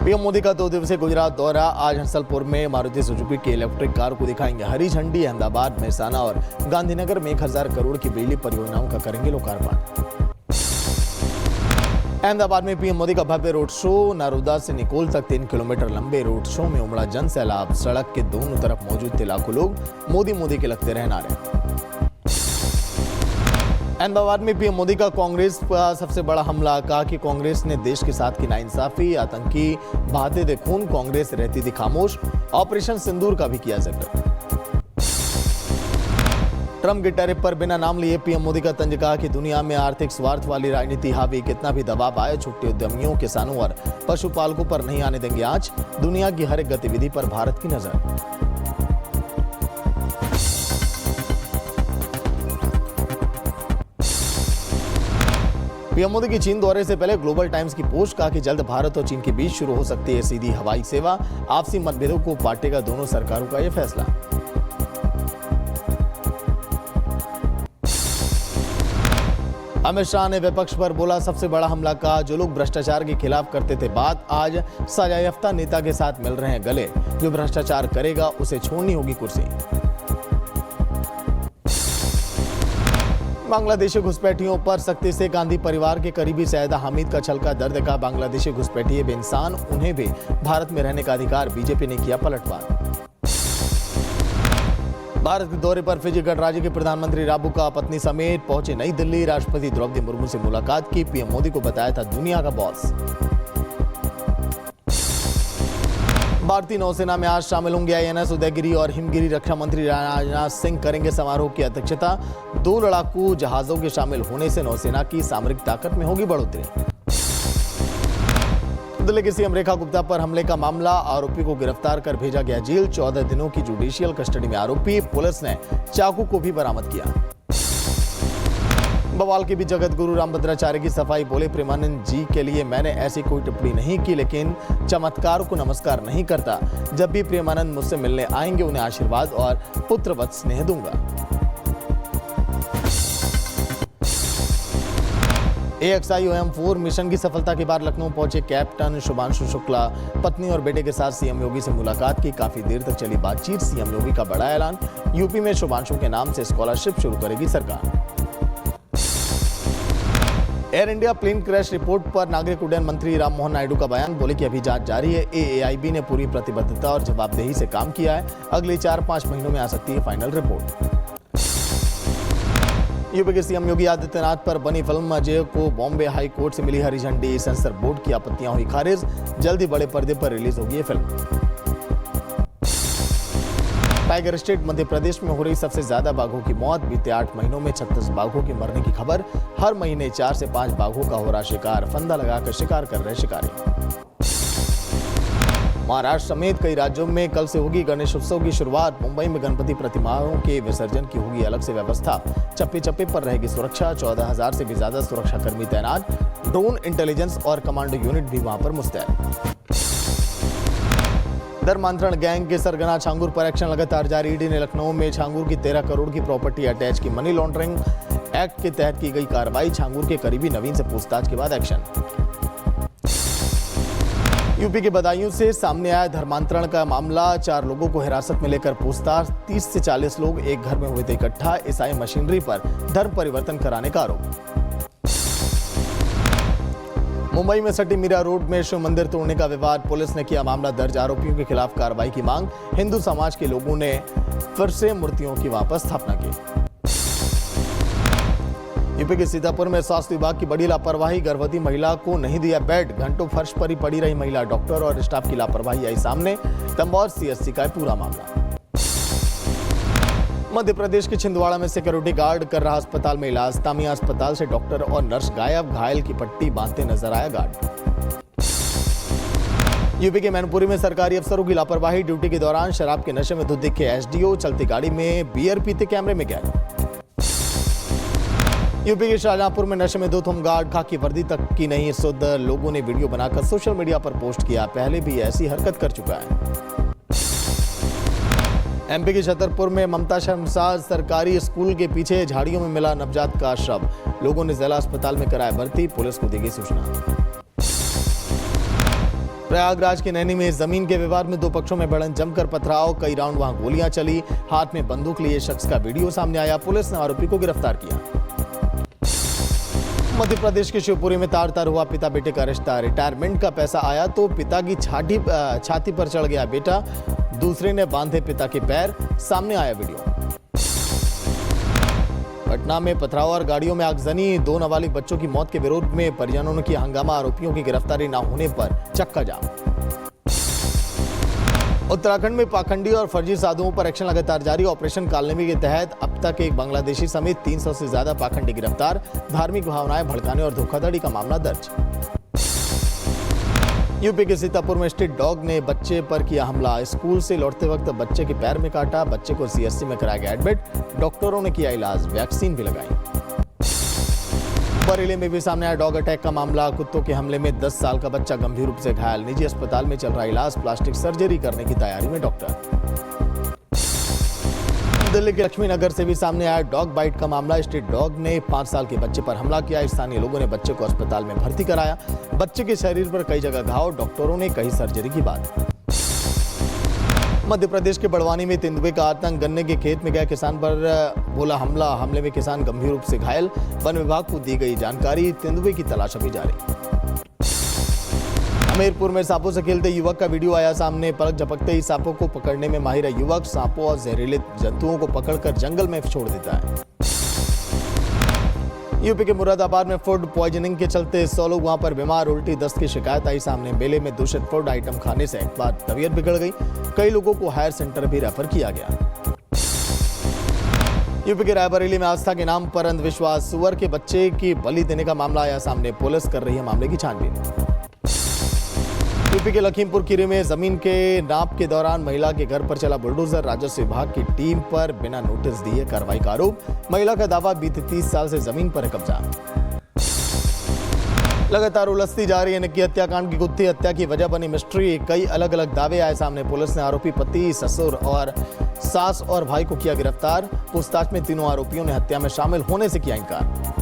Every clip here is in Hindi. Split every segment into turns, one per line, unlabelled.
पीएम मोदी का 2 दिवसीय गुजरात दौरा। आज हंसलपुर में मारुति सुजुकी की इलेक्ट्रिक कार को दिखाएंगे हरी झंडी। अहमदाबाद, मेहसाना और गांधीनगर में 1000 करोड़ की बिजली परियोजनाओं का करेंगे लोकार्पण। अहमदाबाद में पीएम मोदी का भव्य रोड शो। नारोदा से निकोल तक 3 किलोमीटर लंबे रोड शो में उमड़ा जन सैलाब। सड़क के दोनों तरफ मौजूद थे लाखों लोग। मोदी मोदी के लगते रहे नारे। अहमदाबाद में पीएम मोदी का कांग्रेस पर सबसे बड़ा हमला। कहा कि कांग्रेस ने देश के साथ की नाइंसाफी। आतंकी बहाते थे खून, कांग्रेस रहती थी खामोश। ऑपरेशन सिंदूर का भी किया जिक्र। ट्रंप के टैरिफ पर बिना नाम लिए पीएम मोदी का तंज। कहा कि दुनिया में आर्थिक स्वार्थ वाली राजनीति हावी। कितना भी दबाव आए, छोटे उद्यमियों, किसानों और पशुपालकों पर नहीं आने देंगे आंच। दुनिया की हर एक गतिविधि पर भारत की नजर। पीएम मोदी की चीन दौरे से पहले ग्लोबल टाइम्स की पोस्ट। कहा कि जल्द भारत और चीन के बीच शुरू हो सकती है सीधी हवाई सेवा। आपसी मतभेदों को बांटेगा दोनों सरकारों का यह फैसला। अमित शाह ने विपक्ष पर बोला सबसे बड़ा हमला। कहा जो लोग भ्रष्टाचार के खिलाफ करते थे बात, आज सजायाफ्ता नेता के साथ मिल रहे हैं गले। जो भ्रष्टाचार करेगा उसे छोड़नी होगी कुर्सी। बांग्लादेशी घुसपैठियों पर सख्ती से। गांधी परिवार के करीबी सैयदा हामिद का छलका दर्द। का बांग्लादेशी घुसपैठिए बेइंसान, उन्हें भी भारत में रहने का अधिकार। बीजेपी ने किया पलटवार। भारत के दौरे पर फिजी गणराज्य के प्रधानमंत्री राबुका पत्नी समेत पहुंचे नई दिल्ली। राष्ट्रपति द्रौपदी मुर्मू से मुलाकात की। पीएम मोदी को बताया था दुनिया का बॉस। भारतीय नौसेना में आज शामिल होंगे आईएनएस उदयगिरी और हिमगिरी। रक्षा मंत्री राजनाथ सिंह करेंगे समारोह की अध्यक्षता। 2 लड़ाकू जहाजों के शामिल होने से नौसेना की सामरिक ताकत में होगी बढ़ोतरी। दिल्ली की सीएम रेखा गुप्ता पर हमले का मामला। आरोपी को गिरफ्तार कर भेजा गया जेल। 14 दिनों की जुडिशियल कस्टडी में आरोपी। पुलिस ने चाकू को भी बरामद किया। बवाल के बीच जगत गुरु रामभद्राचार्य की सफाई। बोले प्रेमानंद जी के लिए मैंने ऐसी कोई टिप्पणी नहीं की, लेकिन चमत्कार को नमस्कार नहीं करता। जब भी प्रेमानंद मुझसे मिलने आएंगे उन्हें आशीर्वाद और पुत्रवत स्नेह दूंगा। AXIOM-4 मिशन की सफलता के बाद लखनऊ पहुंचे कैप्टन शुभांशु शुक्ला। पत्नी और बेटे के साथ सीएम योगी से मुलाकात की। काफी देर तक चली बातचीत। सीएम योगी का बड़ा ऐलान। यूपी में शुभांशु के नाम से स्कॉलरशिप शुरू करेगी सरकार। Air India plane crash report पर नागरिक उड्डयन मंत्री राममोहन नायडू का बयान। बोले कि अभी जांच जारी है। AAIB ने पूरी प्रतिबद्धता और जवाबदेही से काम किया है। अगले 4-5 महीनों में आ सकती है फाइनल रिपोर्ट। यूपी के सीएम योगी आदित्यनाथ पर बनी फिल्म अजय को बॉम्बे हाई कोर्ट से मिली हरी झंडी। सेंसर बोर्ड की आपत्तियां हुई खारिज। जल्द ही बड़े पर्दे पर रिलीज होगी ये film. Tiger state Madhya Pradesh में हो रही सबसे ज्यादा बाघों की मौत। बीते 8 महीनों में 36 बाघों के मरने की खबर। हर महीने 4 से 5 बाघों का हो रहा शिकार। फंदा लगाकर शिकार कर रहे शिकारी। महाराष्ट्र समेत कई राज्यों में कल से होगी गणेश उत्सव की शुरुआत। मुंबई में गणपति प्रतिमाओं के विसर्जन की होगी अलग से व्यवस्था। चप्पे चप्पे पर रहेगी सुरक्षा। 14,000 से भी ज्यादा सुरक्षाकर्मी तैनात। ड्रोन, इंटेलिजेंस और कमांडो यूनिट भी वहां पर मुस्तैद। धर्मांतरण गैंग के सरगना छांगुर पर एक्शन लगातार जारी। ईडी ने लखनऊ में छांगुर की 13 करोड़ की प्रॉपर्टी अटैच की। मनी लॉन्ड्रिंग एक्ट के तहत की गई कार्रवाई। छांगुर के करीबी नवीन से पूछताछ के बाद एक्शन। यूपी के बदायूं से सामने आया धर्मांतरण का मामला। 4 लोगों को हिरासत में लेकर पूछताछ। 30 से 40 लोग एक घर में हुए थे इकट्ठा। ईसाई मशीनरी पर धर्म परिवर्तन कराने का आरोप। मुंबई में सटी मीरा रोड में शिव मंदिर तोड़ने का विवाद। पुलिस ने किया मामला दर्ज। आरोपियों के खिलाफ कार्रवाई की मांग। हिंदू समाज के लोगों ने फिर से मूर्तियों की वापस स्थापना की। यूपी के सीतापुर में स्वास्थ्य विभाग की बड़ी लापरवाही। गर्भवती महिला को नहीं दिया बेड। घंटों फर्श पर ही पड़ी रही महिला। डॉक्टर और स्टाफ की लापरवाही आई सामने। तंबौर CSC का पूरा मामला। मध्य प्रदेश के छिंदवाड़ा में सिक्योरिटी गार्ड कर रहा अस्पताल में इलाज। तामिया अस्पताल से डॉक्टर और नर्स गायब। घायल की पट्टी बांधते नजर आया गार्ड। यूपी के मैनपुरी में सरकारी अफसरों की लापरवाही। ड्यूटी के दौरान शराब के नशे में धुत दिखे SDO। चलती गाड़ी में बियर पीते कैमरे में कैद। यूपी के शाहजहांपुर में नशे में धुत होमगार्ड। खाकी वर्दी तक की नहीं सुध। लोगों ने वीडियो बनाकर सोशल मीडिया पर पोस्ट किया। पहले भी ऐसी हरकत कर चुका है। MP के छतरपुर में ममता शर्मसार सरकारी स्कूल के पीछे झाड़ियों में मिला नवजात का शव। लोगों ने जिला अस्पताल में कराया भर्ती। पुलिस को दी गई सूचना। प्रयागराज के नैनी में जमीन के विवाद में दो पक्षों में भिड़ंत, जमकर पथराव, कई राउंड वहां गोलियां चली, हाथ में बंदूक लिए शख्स का वीडियो सामने आया, पुलिस ने आरोपी को गिरफ्तार किया। मध्य प्रदेश के शिवपुरी में तार तार हुआ पिता बेटे का रिश्ता, रिटायरमेंट का पैसा आया तो पिता की छाती पर चढ़ गया बेटा, दूसरे ने बांधे पिता के पैर, सामने आया वीडियो। पटना में पथराव और गाड़ियों में आगजनी, दो नाबालिग बच्चों की मौत के विरोध में परिजनों ने किया हंगामा, आरोपियों की गिरफ्तारी न होने पर चक्का जाम। उत्तराखंड में पाखंडी और फर्जी साधुओं पर एक्शन लगातार जारी, ऑपरेशन कालनेमी के तहत अब तक एक बांग्लादेशी समेत 300 से ज्यादा पाखंडी गिरफ्तार, धार्मिक भावनाएं भड़काने और धोखाधड़ी का मामला दर्ज। यूपी के सीतापुर में स्ट्रीट डॉग ने बच्चे पर किया हमला, स्कूल से लौटते वक्त बच्चे के पैर में काटा, बच्चे को सीएससी में कराया गया एडमिट, डॉक्टरों ने किया इलाज, वैक्सीन भी लगाई। बरेली में भी सामने आया डॉग अटैक का मामला, कुत्तों के हमले में 10 साल का बच्चा गंभीर रूप से घायल, निजी अस्पताल में चल रहा इलाज, प्लास्टिक सर्जरी करने की तैयारी में डॉक्टर। दिल्ली के लक्ष्मी नगर से भी सामने आया डॉग बाइट का मामला, स्ट्रीट डॉग ने 5 साल के बच्चे पर हमला किया, स्थानीय लोगों ने बच्चे को अस्पताल में भर्ती कराया, बच्चे के शरीर पर कई जगह घाव, डॉक्टरों ने कही सर्जरी की बात। मध्य प्रदेश के बड़वानी में तेंदुए का आतंक, गन्ने के खेत में गए किसान पर बोला हमला, हमले में किसान गंभीर रूप से घायल, वन विभाग को दी गई जानकारी, तेंदुए की तलाश अभी जारी। हमीरपुर में सांपों से खेलते युवक का वीडियो आया सामने, पलक झपकते ही सांपों को पकड़ने में माहिर युवक सांपों और जहरीले जंतुओं को पकड़कर जंगल में छोड़ देता है। यूपी के मुरादाबाद में फूड पॉइजनिंग के चलते 100 लोग वहां पर बीमार, उल्टी दस्त की शिकायत आई सामने, मेले में दूषित फूड आइटम खाने से एक बार तबीयत बिगड़ गई, कई लोगों को हायर सेंटर भी रेफर किया गया। यूपी के रायबरेली में आस्था के नाम पर अंधविश्वास, सुअर के बच्चे की बलि देने का मामला आया सामने, पुलिस कर रही है मामले की छानबीन। यूपी के लखीमपुर खीरी में जमीन के नाप के दौरान महिला के घर पर चला बुलडोजर, राजस्व विभाग की टीम पर बिना नोटिस दिए कार्रवाई का आरोप, महिला का दावा बीते 30 साल से जमीन पर है कब्जा। लगातार उलझती जा रही है निक्की हत्याकांड की गुत्थी, हत्या की वजह बनी मिस्ट्री, कई अलग अलग दावे आए सामने, पुलिस ने आरोपी पति, ससुर और सास और भाई को किया गिरफ्तार, पूछताछ में तीनों आरोपियों ने हत्या में शामिल होने से किया इनकार।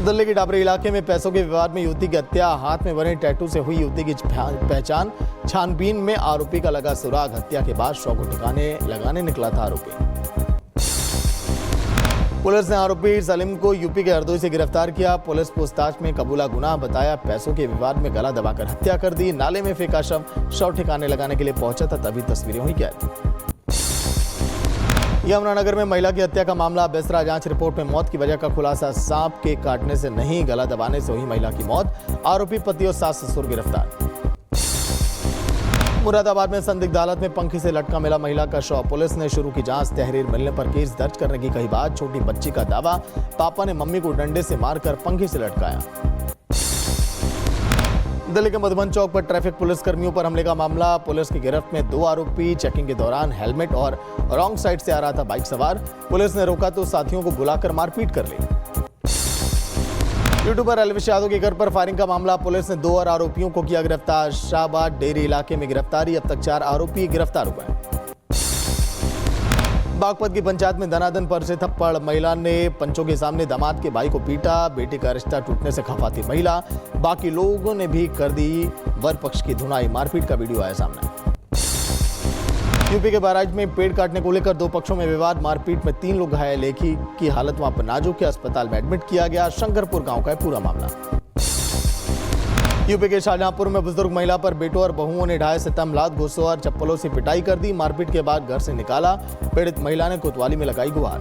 दिल्ली के डाबरी इलाके में पैसों के विवाद में युवती की हत्या, हाथ में बने टैटू से हुई युवती की पहचान, छानबीन में आरोपी का लगा सुराग, हत्या के बाद शव को ठिकाने लगाने निकला था आरोपी। पुलिस ने आरोपी सलीम को यूपी के हरदोई से गिरफ्तार किया, पुलिस पूछताछ में कबूला गुनाह बताया, पैसों के विवाद में गला दबाकर हत्या कर दी, नाले में फेंका शव ठिकाने लगाने के लिए पहुंचा था तभी तस्वीरें हुई कैद। यमुनानगर में महिला की हत्या का मामला, बेसरा जांच रिपोर्ट में मौत की वजह का खुलासा, सांप के काटने से नहीं गला दबाने से हुई महिला की मौत, आरोपी पति और सास ससुर गिरफ्तार। मुरादाबाद में संदिग्ध हालत में पंखी से लटका मिला महिला का शव, पुलिस ने शुरू की जांच, तहरीर मिलने पर केस दर्ज करने की कही बात, छोटी बच्ची का दावा, पापा ने मम्मी को डंडे से मारकर पंखी से लटकाया। दिल्ली के मधुबन चौक पर ट्रैफिक पुलिस कर्मियों पर हमले का मामला, पुलिस की गिरफ्त में 2 आरोपी, चेकिंग के दौरान हेलमेट और रॉन्ग साइड से आ रहा था बाइक सवार, पुलिस ने रोका तो साथियों को बुलाकर मारपीट कर ली। यूट्यूबर अलविश यादव के घर पर फायरिंग का मामला, पुलिस ने 2 और आरोपियों को किया गिरफ्तार, शाहबाद डेरी इलाके में गिरफ्तारी, अब तक 4 आरोपी गिरफ्तार हुए। बागपत की पंचायत में धनाधन पर से थप्पड़, महिला ने पंचों के सामने दामाद के भाई को पीटा, बेटे का रिश्ता टूटने से खफा थी महिला, बाकी लोगों ने भी कर दी वर पक्ष की धुनाई, मारपीट का वीडियो आया सामने। यूपी के बहराइच में पेड़ काटने को लेकर 2 पक्षों में विवाद, मारपीट में 3 लोग घायल, एक ही की हालत वहां पर नाजुक है, अस्पताल में एडमिट किया गया, शंकरपुर गांव का है पूरा मामला। यूपी के शाहजहांपुर में बुजुर्ग महिला पर बेटों और बहुओं ने ढाए सितम, लात घूंसों और चप्पलों से पिटाई कर दी, मारपीट के बाद घर से निकाला, पीड़ित महिला ने कोतवाली में लगाई गुहार।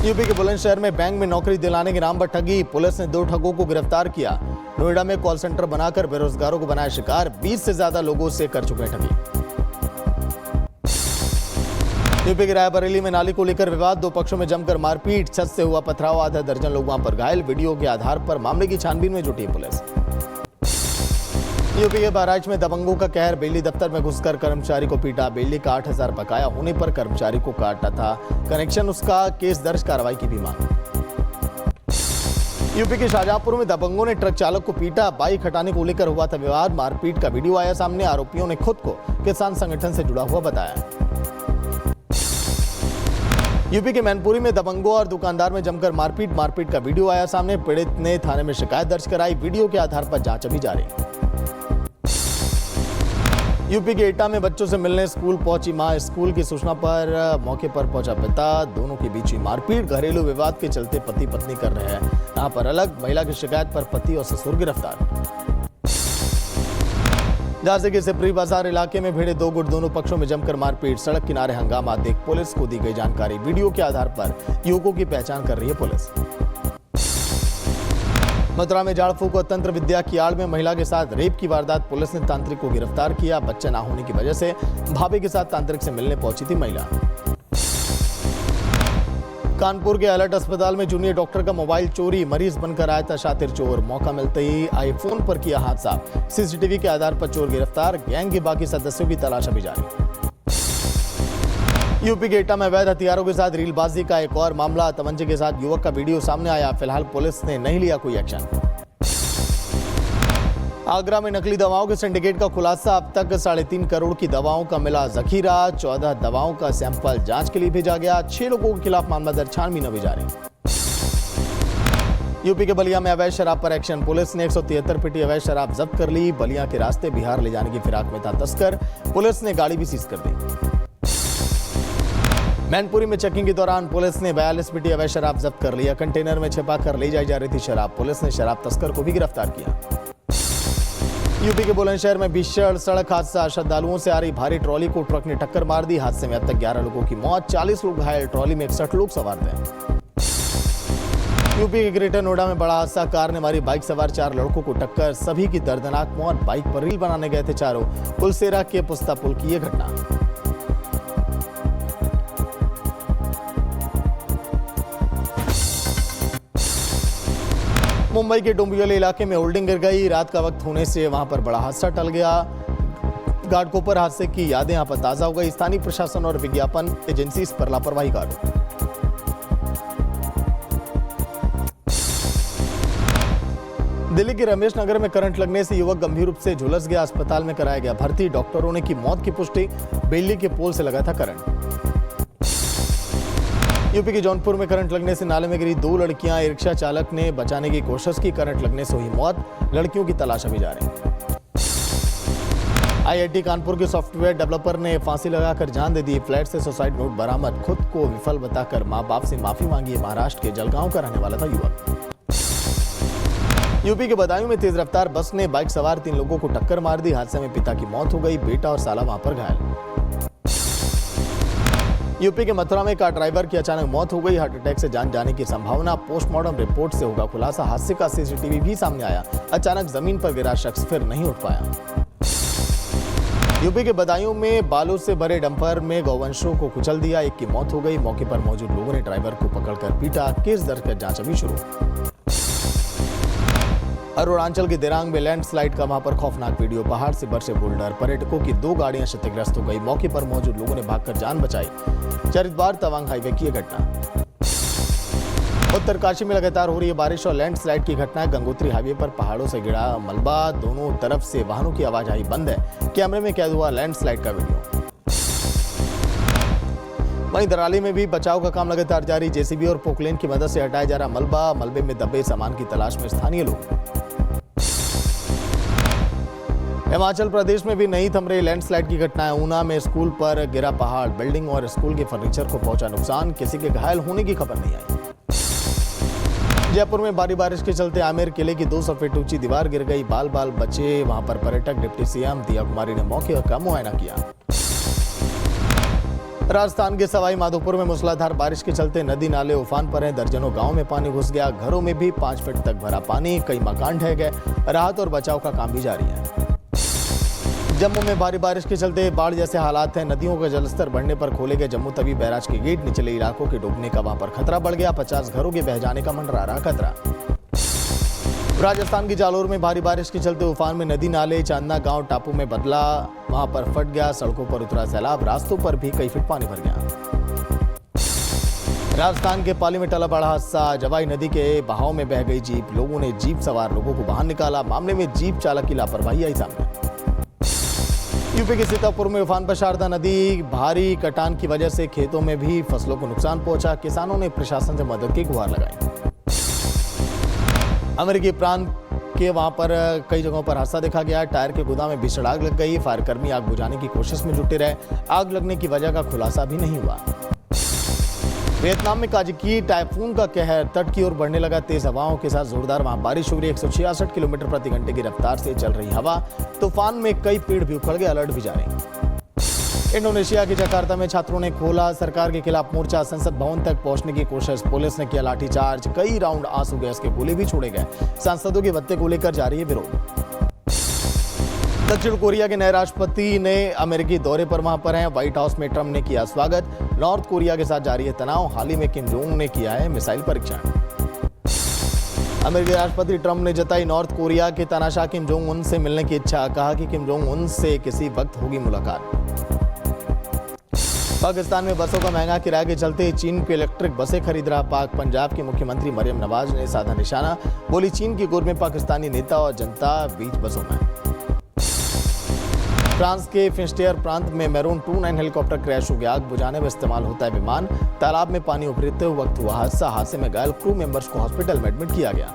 यूपी के बुलंदशहर में बैंक में नौकरी दिलाने के नाम पर ठगी, पुलिस ने 2 ठगों को गिरफ्तार किया, नोएडा में कॉल सेंटर बनाकर बेरोजगारों को बनाया शिकार, 20 से ज्यादा लोगों से कर चुके हैं ठगी। यूपी के रायबरेली में नाली को लेकर विवाद, 2 पक्षों में जमकर मारपीट, छत से हुआ पथराव, आधा दर्जन लोग वहां पर घायल, वीडियो के आधार पर मामले की छानबीन में जुटी पुलिस। यूपी के बहराइच में दबंगों का कहर, बिजली दफ्तर में घुसकर कर्मचारी को पीटा, बिजली का 8,000 बकाया होने पर कर्मचारी को काटा था कनेक्शन, उसका केस दर्ज, कार्रवाई की भी मांग। यूपी के शाहजहांपुर में दबंगों ने ट्रक चालक को पीटा, बाइक हटाने को लेकर हुआ था विवाद, मारपीट का वीडियो आया सामने, आरोपियों ने खुद को किसान संगठन से जुड़ा हुआ बताया। यूपी के मैनपुरी में दबंगों और दुकानदार में जमकर मारपीट का वीडियो आया सामने। पीड़ित ने थाने में शिकायत दर्ज कराई। वीडियो के आधार पर जांच अभी जारी। यूपी के एटा में बच्चों से मिलने स्कूल पहुंची मां। स्कूल की सूचना पर मौके पर पहुंचा पिता। दोनों के बीच हुई मारपीट। घरेलू विवाद के चलते पति पत्नी कर रहे हैं यहां पर अलग। महिला की शिकायत पर पति और ससुर गिरफ्तार। झांसी के सिपरी बाजार इलाके में भिड़े दो गुट। दोनों पक्षों में जमकर मारपीट। सड़क किनारे हंगामा देख पुलिस को दी गई जानकारी। वीडियो के आधार पर युवकों की पहचान कर रही है पुलिस। मथुरा में झाड़ फूंक और तंत्र विद्या की आड़ में महिला के साथ रेप की वारदात। पुलिस ने तांत्रिक को गिरफ्तार किया। बच्चा ना होने की वजह से भाभी के साथ तांत्रिक से मिलने पहुंची थी महिला। कानपुर के अलर्ट अस्पताल में जूनियर डॉक्टर का मोबाइल चोरी। मरीज बनकर आया था शातिर चोर। मौका मिलते ही आईफोन पर किया हादसा। सीसीटीवी के आधार पर चोर गिरफ्तार। गैंग के बाकी सदस्यों की तलाश अभी जारी। यूपी के एटा में अवैध हथियारों के साथ रीलबाजी का एक और मामला। तमंचे के साथ युवक का वीडियो सामने आया। फिलहाल पुलिस ने नहीं लिया कोई एक्शन। आगरा में नकली दवाओं के सिंडिकेट का खुलासा। अब तक 3.5 करोड़ की दवाओं का मिला जखीरा। 14 दवाओं का सैंपल जांच के लिए भेजा गया। 6 लोगों के खिलाफ मामला दर्ज। छानबीन अभी जारी। यूपी के बलिया में अवैध शराब पर एक्शन। पुलिस ने 173 पेटी अवैध शराब जब्त कर ली। बलिया के रास्ते बिहार ले जाने की फिराक में था तस्कर। पुलिस ने गाड़ी भी सीज कर दी। मैनपुरी में चेकिंग के दौरान पुलिस ने 42 पेटी अवैध शराब जब्त कर लिया। कंटेनर में छिपा कर ले जाई जा रही थी शराब। पुलिस ने शराब तस्कर को भी गिरफ्तार किया। यूपी के बुलंदशहर में भीषण सड़क हादसा। श्रद्धालुओं से आ रही भारी ट्रॉली को ट्रक ने टक्कर मार दी। हादसे में अब तक 11 लोगों की मौत, 40 लोग घायल। ट्रॉली में 61 लोग सवार थे। यूपी के ग्रेटर नोएडा में बड़ा हादसा। कार ने मारी बाइक सवार 4 लड़कों को टक्कर। सभी की दर्दनाक मौत। बाइक पर रील बनाने गए थे चारों। पुलसेरा के पुस्ता पुल की यह घटना। मुंबई के डोंबिवली इलाके में होल्डिंग गिर गई। रात का वक्त होने से वहां पर बड़ा हादसा टल गया। घाटकोपर हादसे की यादें यहां पर ताजा हो गई। स्थानीय प्रशासन और विज्ञापन एजेंसी इस पर लापरवाही का आरोप। दिल्ली के रमेश नगर में करंट लगने से युवक गंभीर रूप से झुलस गया। अस्पताल में कराया गया भर्ती। डॉक्टरों ने की मौत की पुष्टि। बिजली के पोल से लगा था करंट। यूपी के जौनपुर में करंट लगने से नाले में गिरी 2 लड़कियां। रिक्शा चालक ने बचाने की कोशिश की। करंट लगने से हुई मौत। लड़कियों की तलाश अभी जारी। आईआईटी कानपुर के सॉफ्टवेयर डेवलपर ने फांसी लगाकर जान दे दी। फ्लैट से सुसाइड नोट बरामद। खुद को विफल बताकर मां बाप से माफी मांगी। महाराष्ट्र के जलगांव का रहने वाला था युवक। यूपी के बदायूं में तेज रफ्तार बस ने बाइक सवार 3 लोगों को टक्कर मार दी। हादसे में पिता की मौत हो गई। बेटा और साला वहां पर घायल। यूपी के मथुरा में कार ड्राइवर की अचानक मौत हो गई। हार्ट अटैक से जान जाने की संभावना। पोस्टमार्टम रिपोर्ट से होगा खुलासा। हादसे का सीसीटीवी भी सामने आया। अचानक जमीन पर गिरा शख्स फिर नहीं उठ पाया। यूपी के बदायूं में बालू से भरे डंपर में गौवंशों को कुचल दिया। एक की मौत हो गई। मौके पर मौजूद लोगों ने ड्राइवर को पकड़कर पीटा। केस दर्ज कर जांच अभी शुरू। अरुणाचल के दिरांग में लैंडस्लाइड का वहां पर खौफनाक वीडियो। पहाड़ से बरसे बोल्डर। पर्यटकों की 2 गाड़ियां क्षतिग्रस्त हो गई। मौके पर मौजूद लोगों ने भागकर जान बचाई। चरितवार तवांग हाईवे की यह घटना। उत्तरकाशी में लगातार हो रही है बारिश और लैंडस्लाइड की घटनाएं। गंगोत्री हाईवे पर पहाड़ों से गिरा मलबा। दोनों तरफ से वाहनों की आवाजाही बंद है। कैमरे में कैद हुआ लैंडस्लाइड का वीडियो। वहीं दराली में भी बचाव का काम लगातार जारी। जेसीबी और पोकलेन की मदद से हटाया जा रहा मलबा। मलबे में दबे सामान की तलाश में स्थानीय लोग। हिमाचल प्रदेश में भी नहीं थम रही लैंडस्लाइड की घटनाएं। ऊना में स्कूल पर गिरा पहाड़। बिल्डिंग और स्कूल के फर्नीचर को पहुंचा नुकसान। किसी के घायल होने की खबर नहीं आई। जयपुर में भारी बारिश के चलते आमेर किले की 200 फीट ऊंची दीवार गिर गई। बाल बाल बचे वहां पर पर्यटक। डिप्टी सीएम दिया कुमारी ने मौके का मुआयना किया। राजस्थान के सवाई माधोपुर में मूसलाधार बारिश के चलते नदी नाले उफान पर हैं। दर्जनों गांव में पानी घुस गया। घरों में भी 5 फीट तक भरा पानी। कई मकान ढह गए। राहत और बचाव का काम भी जारी है। जम्मू में भारी बारिश के चलते बाढ़ जैसे हालात हैं। नदियों का जलस्तर बढ़ने पर खोले गए जम्मू तवी बैराज के गेट। निचले इलाकों के डूबने का वहां पर खतरा बढ़ गया। 50 घरों के बह जाने का मंडरा रहा खतरा। राजस्थान की जालोर में भारी बारिश के चलते उफान में नदी नाले। चांदना गांव टापू में बदला। वहां पर फट गया। सड़कों पर उतरा सैलाब। रास्तों पर भी कई फीट पानी भर गया। राजस्थान के पाली में टला बड़ा हादसा। जवाई नदी के बहाव में बह गई जीप। लोगों ने जीप सवार लोगों को बाहर निकाला। मामले में जीप चालक की लापरवाही आई सामने। यूपी के सीतापुर में उफान पर शारदा नदी, भारी कटान की वजह से खेतों में भी फसलों को नुकसान पहुंचा। किसानों ने प्रशासन से मदद की गुहार लगाई। अमेरिकी प्रांत के वहां पर कई जगहों पर हादसा देखा गया। टायर के गोदाम में भीषण आग लग गई। फायरकर्मी आग बुझाने की कोशिश में जुटे रहे। आग लगने की वजह का खुलासा भी नहीं हुआ। वियतनाम में काजिकी टाइफून का कहर, तट की ओर बढ़ने लगा। तेज हवाओं के साथ जोरदार वहां बारिश हो रही है। 166 किलोमीटर प्रति घंटे की रफ्तार से चल रही हवा। तूफान में कई पेड़ भी उखड़ गए। अलर्ट भी जारी। इंडोनेशिया के जकार्ता में छात्रों ने खोला सरकार के खिलाफ मोर्चा। संसद भवन तक पहुंचने की कोशिश, पुलिस ने किया लाठीचार्ज। कई राउंड आंसू गैस के गोले भी छोड़े गए। सांसदों के भत्ते को लेकर जारी है विरोध। दक्षिण कोरिया के नए राष्ट्रपति ने अमेरिकी दौरे पर वहां पर हैं। व्हाइट हाउस में ट्रंप ने किया स्वागत। नॉर्थ कोरिया के साथ जारी है तनाव। हाल ही में किम जोंग ने किया है मिसाइल परीक्षण। अमेरिकी राष्ट्रपति ट्रंप ने जताई नॉर्थ कोरिया के तानाशाह किम जोंग उन से मिलने की इच्छा। कहा कि किम जोंग उन से किसी वक्त होगी मुलाकात। पाकिस्तान में बसों का महंगा किराए के चलते चीन के इलेक्ट्रिक बसें खरीद रहा पाक। पंजाब की मुख्यमंत्री मरियम नवाज ने साधा निशाना। बोली चीन की गोद में पाकिस्तानी नेता और जनता बीच बसों में। फ्रांस के फिनिस्टेयर प्रांत में मैरून 29 हेलीकॉप्टर क्रैश हो गया। आग बुझाने में इस्तेमाल होता है विमान। तालाब में पानी उभरते वक्त हुआ हादसा। हादसे में घायल क्रू मेंबर्स को हॉस्पिटल में एडमिट किया गया।